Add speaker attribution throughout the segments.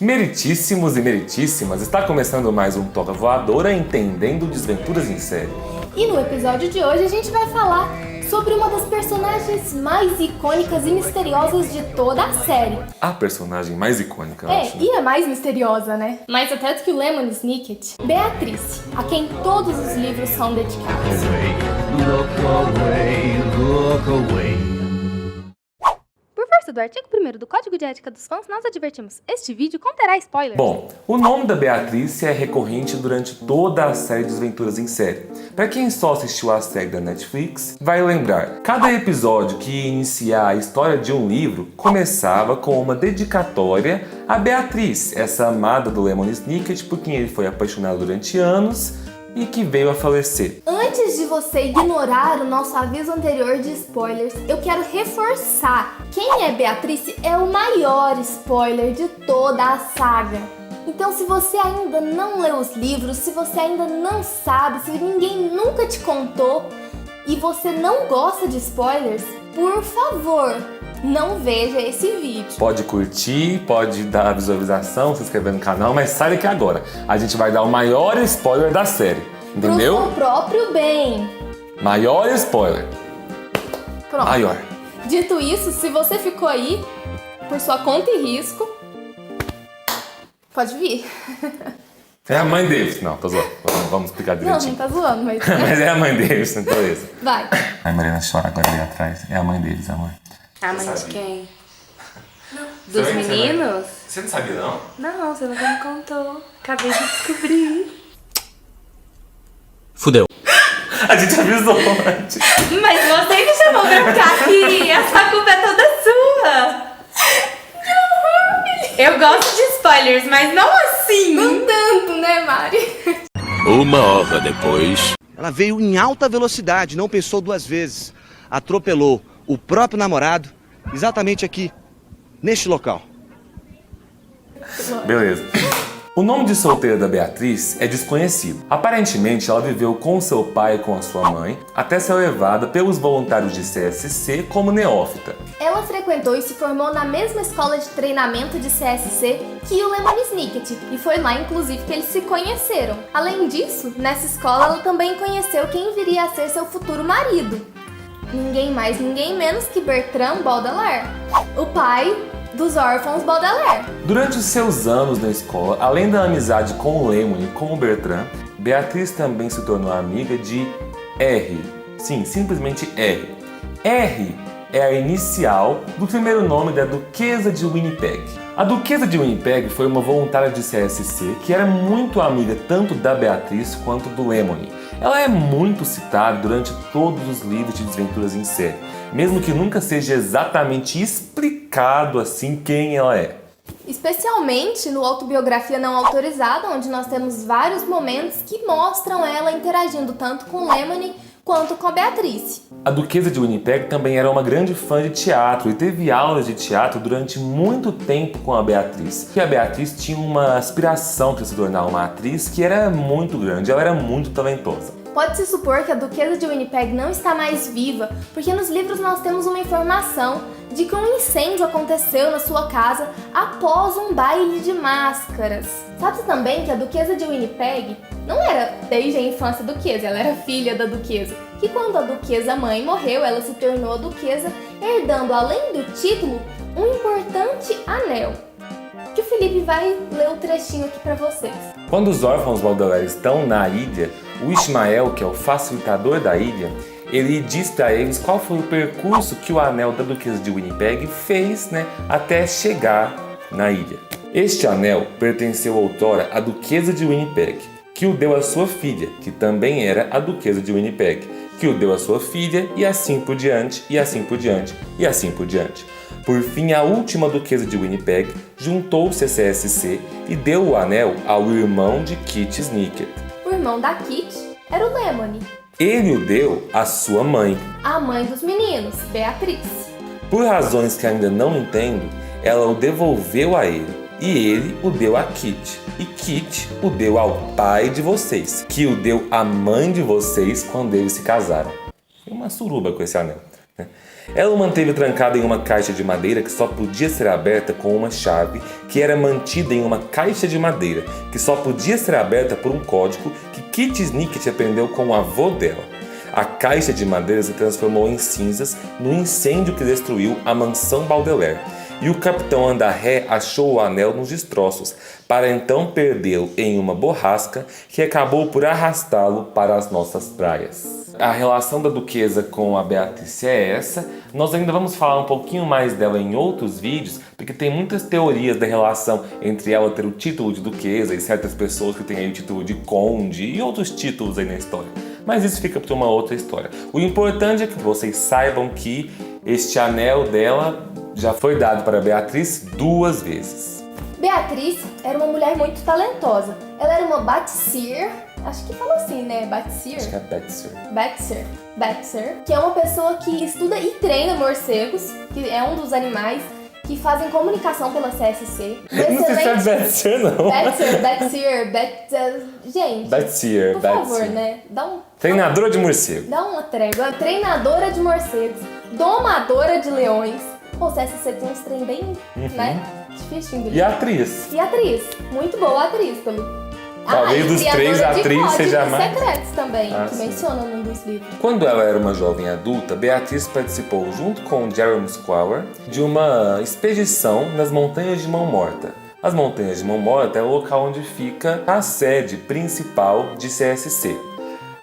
Speaker 1: Meritíssimos e meritíssimas, está começando mais um Toca Voadora Entendendo Desventuras em Série.
Speaker 2: E no episódio de hoje a gente vai falar sobre uma das personagens mais icônicas e misteriosas de toda a série.
Speaker 1: A personagem mais icônica, eu acho.
Speaker 2: E a mais misteriosa, né? Mais até do que o Lemony Snicket. Beatrice, a quem todos os livros são dedicados.
Speaker 3: Look away.
Speaker 4: Por força do artigo 1º do Código de Ética dos Fãs, nós advertimos, este vídeo conterá spoilers.
Speaker 1: Bom, o nome da Beatrice é recorrente durante toda a série Desventuras em Série. Para quem só assistiu a série da Netflix, vai lembrar, cada episódio que ia iniciar a história de um livro começava com uma dedicatória a Beatrice, essa amada do Lemony Snicket, por quem ele foi apaixonado durante anos e que veio a falecer.
Speaker 2: Antes de você ignorar o nosso aviso anterior de spoilers, eu quero reforçar. Quem é Beatrice é o maior spoiler de toda a saga. Então, se você ainda não leu os livros, se você ainda não sabe, se ninguém nunca te contou e você não gosta de spoilers, por favor, não veja esse vídeo.
Speaker 1: Pode curtir, pode dar visualização, se inscrever no canal, mas sai daqui agora. A gente vai dar o maior spoiler da série, entendeu?
Speaker 2: Pro seu próprio bem.
Speaker 1: Maior spoiler.
Speaker 2: Pronto.
Speaker 1: Maior.
Speaker 2: Dito isso, se você ficou aí por sua conta e risco, pode vir.
Speaker 1: É a mãe deles. Não, tô zoando. Vamos explicar
Speaker 2: Não,
Speaker 1: direitinho.
Speaker 2: não tá zoando, mas...
Speaker 1: Mas é a mãe deles, então beleza.
Speaker 2: Vai.
Speaker 1: A Mariana chora agora ali atrás. É a mãe deles, amor.
Speaker 5: A mãe de
Speaker 1: sabia?
Speaker 5: quem? Dos meninos?
Speaker 1: Você não sabia, não?
Speaker 5: Não, você nunca me contou. Acabei de descobrir.
Speaker 3: Fudeu.
Speaker 1: A gente avisou antes.
Speaker 5: Mas você que chamou pra eu ficar aqui. Essa culpa é toda sua. Eu gosto de spoilers, mas não assim.
Speaker 2: Não tanto, né, Mari?
Speaker 3: Uma hora depois.
Speaker 6: Ela veio em alta velocidade, não pensou duas vezes. Atropelou o próprio namorado, exatamente aqui, neste local.
Speaker 1: Beleza. O nome de solteira da Beatriz é desconhecido. Aparentemente, ela viveu com seu pai e com a sua mãe, até ser levada pelos voluntários de CSC como neófita.
Speaker 2: Ela frequentou e se formou na mesma escola de treinamento de CSC que o Lemony Snicket, e foi lá, inclusive, que eles se conheceram. Além disso, nessa escola ela também conheceu quem viria a ser seu futuro marido. Ninguém mais, ninguém menos que Bertrand Baudelaire, o pai dos órfãos Baudelaire.
Speaker 1: Durante os seus anos na escola, além da amizade com o Lemony e com o Bertrand, Beatriz também se tornou amiga de R. Sim, simplesmente R. R é a inicial do primeiro nome da Duquesa de Winnipeg. A Duquesa de Winnipeg foi uma voluntária de CSC que era muito amiga tanto da Beatriz quanto do Lemony. Ela é muito citada durante todos os livros de Desventuras em Série, mesmo que nunca seja exatamente explicado assim quem ela é.
Speaker 2: Especialmente no Autobiografia Não Autorizada, onde nós temos vários momentos que mostram ela interagindo tanto com Lemony quanto com a Beatrice.
Speaker 1: A Duquesa de Winnipeg também era uma grande fã de teatro e teve aulas de teatro durante muito tempo com a Beatriz. E a Beatriz tinha uma aspiração para se tornar uma atriz que era muito grande, ela era muito talentosa.
Speaker 2: Pode-se supor que a Duquesa de Winnipeg não está mais viva, porque nos livros nós temos uma informação de que um incêndio aconteceu na sua casa após um baile de máscaras. Sabe também que a Duquesa de Winnipeg não era desde a infância duquesa, ela era filha da duquesa. Que quando a duquesa mãe morreu, ela se tornou a duquesa, herdando, além do título, um importante anel. Que o Felipe vai ler o trechinho aqui pra vocês.
Speaker 1: Quando os órfãos Baudelaire estão na ilha, o Ismael, que é o facilitador da ilha, ele diz para eles qual foi o percurso que o anel da Duquesa de Winnipeg fez, até chegar na ilha. Este anel pertenceu outrora à Duquesa de Winnipeg, que o deu à sua filha, que também era a Duquesa de Winnipeg, que o deu à sua filha, e assim por diante, e assim por diante, e assim por diante. Por fim, a última Duquesa de Winnipeg juntou-se a CSC e deu o anel ao irmão de Kit Snicket.
Speaker 2: O irmão da Kit era o Lemony.
Speaker 1: Ele o deu à sua mãe.
Speaker 2: A mãe dos meninos, Beatrice.
Speaker 1: Por razões que ainda não entendo, ela o devolveu a ele. E ele o deu a Kit. E Kit o deu ao pai de vocês, que o deu à mãe de vocês quando eles se casaram. Foi uma suruba com esse anel. Ela o manteve trancado em uma caixa de madeira que só podia ser aberta com uma chave, que era mantida em uma caixa de madeira, que só podia ser aberta por um código que Kit Snicket aprendeu com o avô dela. A caixa de madeira se transformou em cinzas no incêndio que destruiu a mansão Baudelaire. E o capitão Andarré achou o anel nos destroços, para então perdê-lo em uma borrasca que acabou por arrastá-lo para as nossas praias. A relação da duquesa com a Beatrice é essa. Nós ainda vamos falar um pouquinho mais dela em outros vídeos, porque tem muitas teorias da relação entre ela ter o título de duquesa e certas pessoas que têm aí o título de conde e outros títulos aí na história. Mas isso fica para uma outra história. O importante é que vocês saibam que este anel dela já foi dado para Beatriz 2 vezes.
Speaker 2: Beatriz era uma mulher muito talentosa. Ela era uma Batseer, acho que fala assim, né? Batseer?
Speaker 1: Acho que é Betzer.
Speaker 2: Batseer, que é uma pessoa que estuda e treina morcegos, que é um dos animais que fazem comunicação pela CSC.
Speaker 1: Não sei se é Betzer, não.
Speaker 2: Batseer, gente,
Speaker 1: Betzer,
Speaker 2: por favor, né?
Speaker 1: Treinadora de morcego.
Speaker 2: Dá uma trégua. Treinadora de morcegos, domadora de leões. Pô, CSC tem uns trem bem, né? Difícil de engolir.
Speaker 1: E a atriz?
Speaker 2: E atriz. Muito boa atriz também.
Speaker 1: Talvez dos três, a atriz seja a mais...
Speaker 2: Secretos também, que
Speaker 1: sim.
Speaker 2: menciona num dos livros.
Speaker 1: Quando ela era uma jovem adulta, Beatriz participou, junto com Jeremy Squire, de uma expedição nas Montanhas de Mão Morta. As Montanhas de Mão Morta é o local onde fica a sede principal de CSC.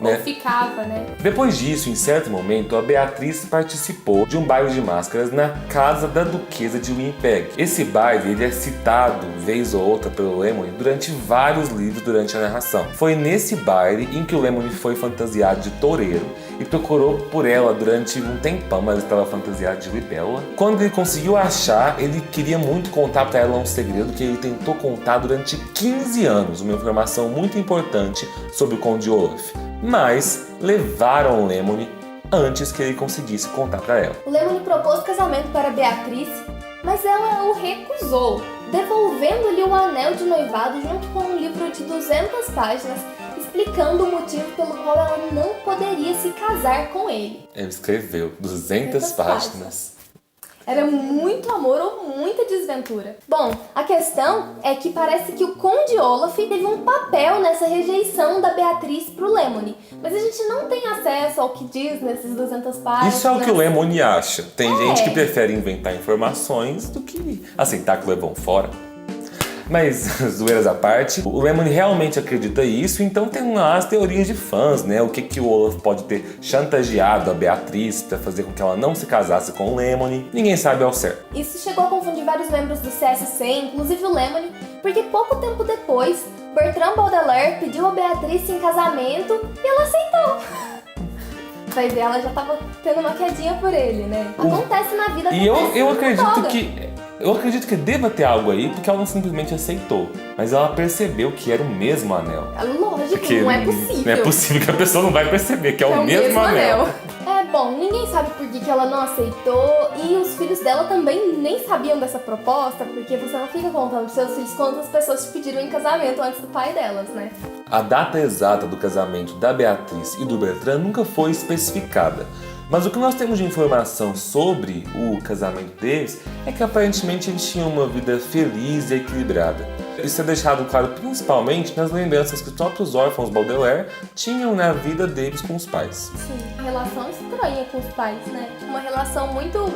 Speaker 2: Ou ficava, né?
Speaker 1: Depois disso, em certo momento, a Beatriz participou de um baile de máscaras na casa da duquesa de Winnipeg. Esse baile ele é citado, vez ou outra, pelo Lemony durante vários livros durante a narração. Foi nesse baile em que o Lemony foi fantasiado de toureiro e procurou por ela durante um tempão, mas ele estava fantasiado de libélula. Quando ele conseguiu achar, ele queria muito contar para ela um segredo que ele tentou contar durante 15 anos, uma informação muito importante sobre o Conde Olaf. Mas levaram o Lemony antes que ele conseguisse contar para ela.
Speaker 2: O Lemony propôs casamento para Beatriz, mas ela o recusou, devolvendo-lhe o anel de noivado junto com um livro de 200 páginas, explicando o motivo pelo qual ela não poderia se casar com ele.
Speaker 1: Ele escreveu 200 páginas.
Speaker 2: Era muito amor ou muita desventura. Bom, a questão é que parece que o Conde Olaf teve um papel nessa rejeição da Beatriz pro Lemony. Mas a gente não tem acesso ao que diz nesses 200 páginas.
Speaker 1: Isso é o que o Lemony acha. Tem gente que prefere inventar informações do que aceitar que levam fora. Mas, zoeiras à parte, o Lemony realmente acredita isso, então tem lá as teorias de fãs, né? O que o Olaf pode ter chantageado a Beatriz para fazer com que ela não se casasse com o Lemony. Ninguém sabe ao certo.
Speaker 2: Isso chegou a confundir vários membros do CSC, inclusive o Lemony, porque pouco tempo depois, Bertrand Baudelaire pediu a Beatriz em casamento e ela aceitou. Mas ela já tava tendo uma quedinha por ele, né? Acontece na vida,
Speaker 1: e eu acredito
Speaker 2: toda.
Speaker 1: Eu acredito que deva ter algo aí, porque ela não simplesmente aceitou. Mas ela percebeu que era o mesmo anel.
Speaker 2: Lógico,
Speaker 1: Porque
Speaker 2: não é possível.
Speaker 1: Não é possível que a pessoa não vai perceber que é o mesmo anel.
Speaker 2: Bom, ninguém sabe por que ela não aceitou e os filhos dela também nem sabiam dessa proposta, porque você não fica contando pros seus filhos quantas pessoas te pediram em casamento antes do pai delas, né?
Speaker 1: A data exata do casamento da Beatriz e do Bertrand nunca foi especificada. Mas o que nós temos de informação sobre o casamento deles é que aparentemente eles tinham uma vida feliz e equilibrada. Isso é deixado claro principalmente nas lembranças que os próprios órfãos Baudelaire tinham na vida deles com os pais.
Speaker 2: Sim, uma relação estranha com os pais, né? Uma relação muito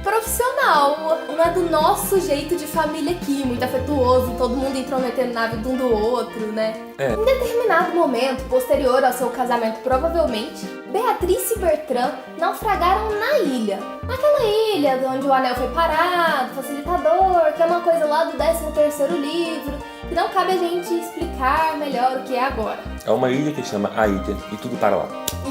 Speaker 2: profissional, não é do nosso jeito de família aqui, muito afetuoso, todo mundo intrometendo na vida um do outro, né? Em determinado momento, posterior ao seu casamento, provavelmente, Beatriz e Bertrand naufragaram na ilha. Naquela ilha onde o anel foi parado, facilitador, que é uma coisa lá do 13º livro, que não cabe a gente explicar melhor o que é agora.
Speaker 1: É uma ilha que chama A Ilha e tudo para lá.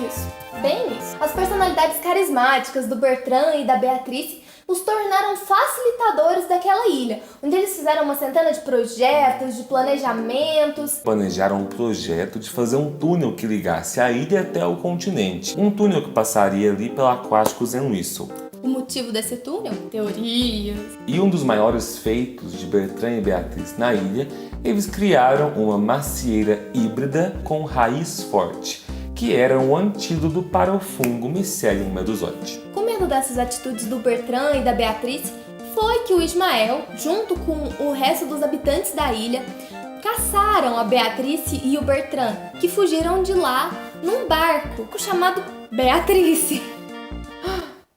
Speaker 2: Isso, bem isso. As personalidades carismáticas do Bertrand e da Beatriz os tornaram facilitadores daquela ilha, onde eles fizeram uma centena de projetos, de planejamentos.
Speaker 1: Planejaram um projeto de fazer um túnel que ligasse a ilha até o continente. Um túnel que passaria ali pela Aquáticos em Whistle.
Speaker 2: O motivo desse túnel? Teorias.
Speaker 1: E um dos maiores feitos de Bertrand e Beatriz na ilha, eles criaram uma macieira híbrida com raiz forte, que era um antídoto para o fungo Mycelium medusoide.
Speaker 2: vendo dessas atitudes do Bertrand e da Beatrice, foi que o Ismael, junto com o resto dos habitantes da ilha, caçaram a Beatrice e o Bertrand, que fugiram de lá num barco chamado Beatrice.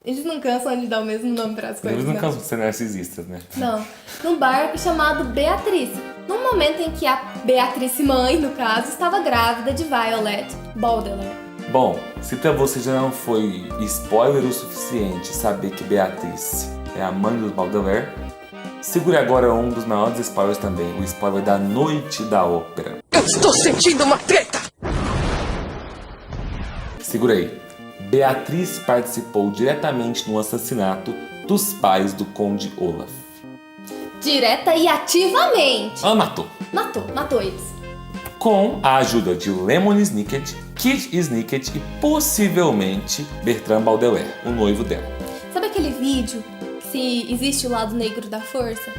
Speaker 2: Eles não cansam de dar o mesmo nome para as coisas.
Speaker 1: Eles não cansam de ser narcisistas, né?
Speaker 2: Não, num barco chamado Beatrice, no momento em que a Beatrice mãe, no caso, estava grávida de Violet Baudelaire.
Speaker 1: Bom, se pra você já não foi spoiler o suficiente saber que Beatrice é a mãe dos Baudelaire, segure agora um dos maiores spoilers também, o spoiler da noite da ópera.
Speaker 7: Eu estou sentindo uma treta!
Speaker 1: Segura aí. Beatrice participou diretamente no assassinato dos pais do Conde Olaf.
Speaker 2: Direta e ativamente.
Speaker 1: Ela matou.
Speaker 2: Matou eles.
Speaker 1: Com a ajuda de Lemony Snicket, Kit Snicket e possivelmente Bertrand Baudelaire, o noivo dela.
Speaker 2: Sabe aquele vídeo, se existe o lado negro da força?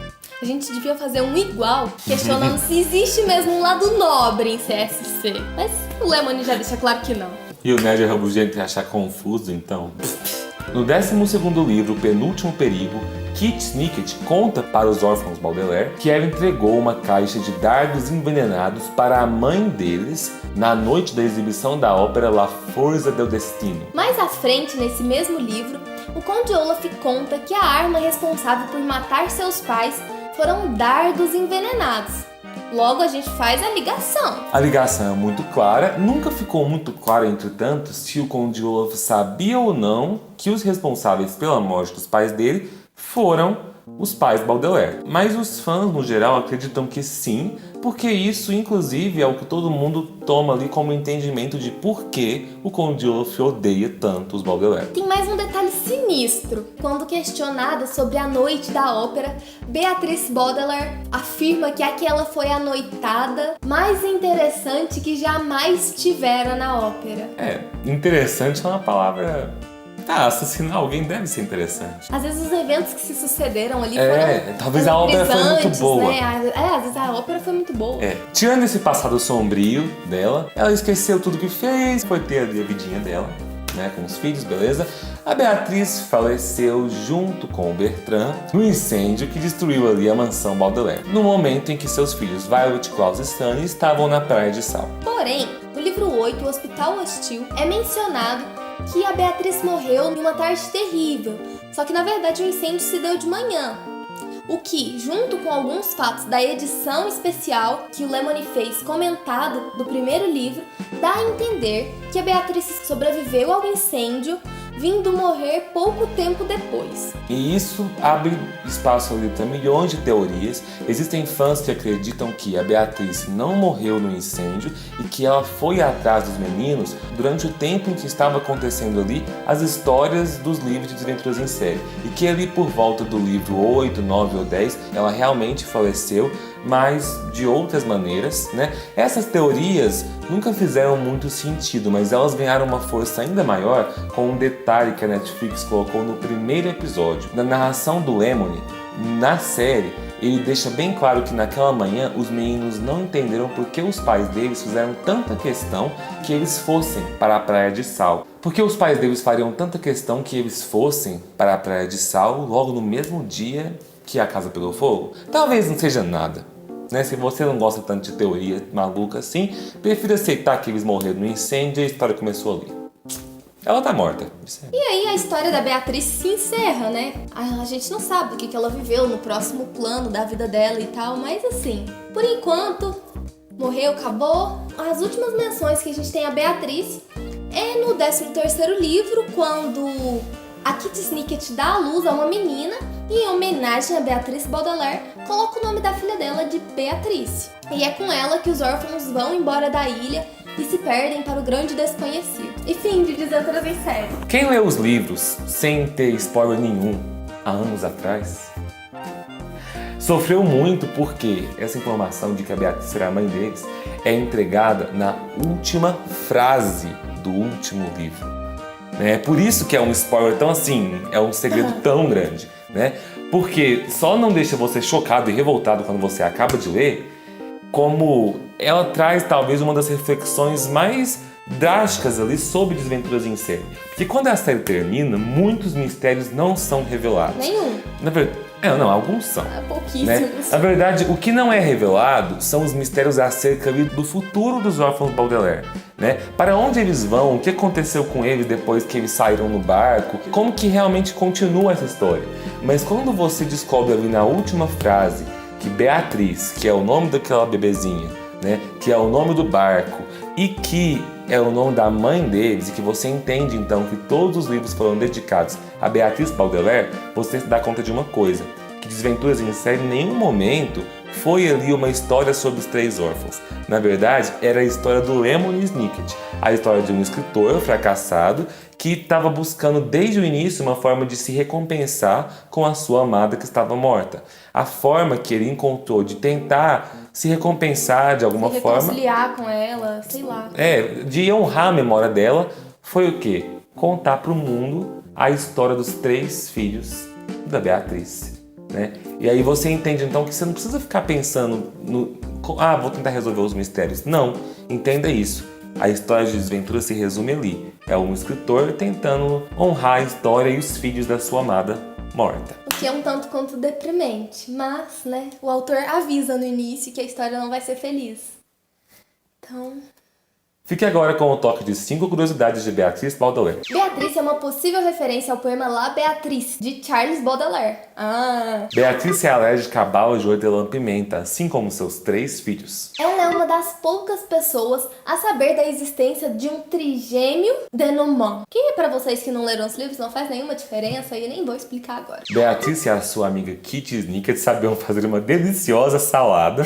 Speaker 2: A gente devia fazer um igual, questionando se existe mesmo um lado nobre em CSC. Mas o Lemony já deixa claro que não.
Speaker 1: E o nerd rabugento ia achar confuso, então? No 12º livro, O Penúltimo Perigo, Kit Snicket conta para os órfãos Baudelaire que ela entregou uma caixa de dardos envenenados para a mãe deles na noite da exibição da ópera La Forza del Destino.
Speaker 2: Mais à frente, nesse mesmo livro, o Conde Olaf conta que a arma responsável por matar seus pais foram dardos envenenados. Logo, a gente faz a ligação.
Speaker 1: A ligação é muito clara, nunca ficou muito claro, entretanto, se o Conde Olaf sabia ou não que os responsáveis pela morte dos pais dele foram os pais Baudelaire. Mas os fãs, no geral, acreditam que sim, porque isso, inclusive, é o que todo mundo toma ali como entendimento de por que o Conde Olaf odeia tanto os Baudelaire.
Speaker 2: Tem mais um detalhe sinistro. Quando questionada sobre a noite da ópera, Beatrice Baudelaire afirma que aquela foi a noitada mais interessante que jamais tivera na ópera.
Speaker 1: Interessante é uma palavra... assassinar alguém deve ser interessante.
Speaker 2: Às vezes os eventos que se sucederam ali foram
Speaker 1: talvez a ópera foi muito boa.
Speaker 2: Né? Às vezes a ópera foi muito boa.
Speaker 1: Tirando esse passado sombrio dela, ela esqueceu tudo que fez, foi ter ali a vidinha dela, né, com os filhos, beleza? A Beatrice faleceu junto com o Bertrand no incêndio que destruiu ali a mansão Baudelaire, no momento em que seus filhos Violet, Klaus e Sunny estavam na Praia de Sal.
Speaker 2: Porém, no livro 8, O Hospital Hostil, é mencionado que a Beatrice morreu em uma tarde terrível, só que na verdade o incêndio se deu de manhã. O que, junto com alguns fatos da edição especial que o Lemony fez comentado do primeiro livro, dá a entender que a Beatrice sobreviveu ao incêndio, vindo morrer pouco tempo depois.
Speaker 1: E isso abre espaço ali para milhões de teorias. Existem fãs que acreditam que a Beatrice não morreu no incêndio e que ela foi atrás dos meninos durante o tempo em que estava acontecendo ali as histórias dos livros de Desventuras em Série. E que ali por volta do livro 8, 9 ou 10, ela realmente faleceu, mas de outras maneiras, né? Essas teorias nunca fizeram muito sentido, mas elas ganharam uma força ainda maior com um detalhe que a Netflix colocou no primeiro episódio. Na narração do Lemony, na série, ele deixa bem claro que naquela manhã os meninos não entenderam por que os pais deles fizeram tanta questão que eles fossem para a Praia de Sal. Por que os pais deles fariam tanta questão que eles fossem para a Praia de Sal logo no mesmo dia que a casa pegou fogo? Talvez não seja nada, né? Se você não gosta tanto de teoria maluca assim, prefira aceitar que eles morreram no incêndio e a história começou ali. Ela tá morta.
Speaker 2: E aí a história da Beatrice se encerra, né? A gente não sabe o que ela viveu no próximo plano da vida dela e tal, mas assim, por enquanto, morreu, acabou. As últimas menções que a gente tem a Beatrice é no 13º livro, quando a Kit Snicket dá à luz a uma menina e, em homenagem a Beatrice Baudelaire, coloca o nome da filha dela de Beatrice. E é com ela que os órfãos vão embora da ilha e se perdem para o grande desconhecido. E fim de Desventuras em Série.
Speaker 1: Quem leu os livros sem ter spoiler nenhum há anos atrás sofreu muito, porque essa informação de que a Beatrice era a mãe deles é entregada na última frase do último livro. É por isso que é um spoiler tão assim, é um segredo tão grande, né? Porque só não deixa você chocado e revoltado quando você acaba de ler, como ela traz talvez uma das reflexões mais drásticas ali sobre Desventuras em Série. Porque quando a série termina, muitos mistérios não são revelados.
Speaker 2: Nenhum.
Speaker 1: Na verdade, não, alguns são.
Speaker 2: Pouquíssimos.
Speaker 1: Né? Na verdade, o que não é revelado são os mistérios acerca ali do futuro dos órfãos Baudelaire. Né? Para onde eles vão, o que aconteceu com eles depois que eles saíram no barco, como que realmente continua essa história. Mas quando você descobre ali na última frase que Beatriz, que é o nome daquela bebezinha, né? Que é o nome do barco e que é o nome da mãe deles, e que você entende então que todos os livros foram dedicados a Beatriz Baudelaire, você se dá conta de uma coisa, que Desventuras em Série em nenhum momento foi ali uma história sobre os três órfãos. Na verdade, era a história do Lemony Snicket, a história de um escritor fracassado que estava buscando desde o início uma forma de se recompensar com a sua amada que estava morta. A forma que ele encontrou de tentar se recompensar de alguma forma,
Speaker 2: reconciliar com ela, sei lá.
Speaker 1: de honrar a memória dela, foi o quê? Contar para o mundo a história dos três filhos da Beatriz. Né? E aí você entende então que você não precisa ficar pensando vou tentar resolver os mistérios. Não, entenda isso. A história de Desventuras se resume ali. É um escritor tentando honrar a história e os filhos da sua amada morta.
Speaker 2: O que é um tanto quanto deprimente, mas, né, o autor avisa no início que a história não vai ser feliz. Então...
Speaker 1: Fique agora com o toque de 5 curiosidades de Beatriz Baudelaire.
Speaker 2: Beatriz é uma possível referência ao poema La Béatrice, de Charles Baudelaire.
Speaker 1: Beatriz é alérgica a bala de hortelã-pimenta, assim como seus 3 filhos.
Speaker 2: Ela é uma das poucas pessoas a saber da existência de um trigêmeo denouement, que para vocês que não leram os livros não faz nenhuma diferença e eu nem vou explicar agora.
Speaker 1: Beatriz e a sua amiga Kitty Snicket sabiam fazer uma deliciosa salada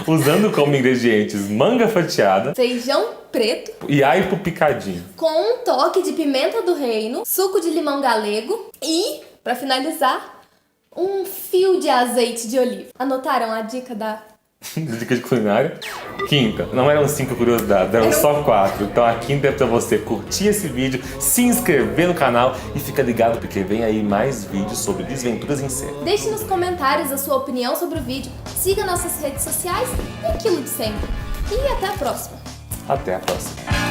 Speaker 1: usando como ingredientes manga fatiada,
Speaker 2: Feijão preto,
Speaker 1: e aipo picadinho.
Speaker 2: com um toque de pimenta do reino, suco de limão galego e, para finalizar, um fio de azeite de oliva. Anotaram a dica da...
Speaker 1: Dica de culinária. Quinta, não eram 5 curiosidades, eram só 4. Então a quinta é pra você curtir esse vídeo, se inscrever no canal e fica ligado porque vem aí mais vídeos sobre Desventuras em Série.
Speaker 2: Deixe nos comentários a sua opinião sobre o vídeo, siga nossas redes sociais e aquilo de sempre. E até a próxima!
Speaker 1: Até a próxima.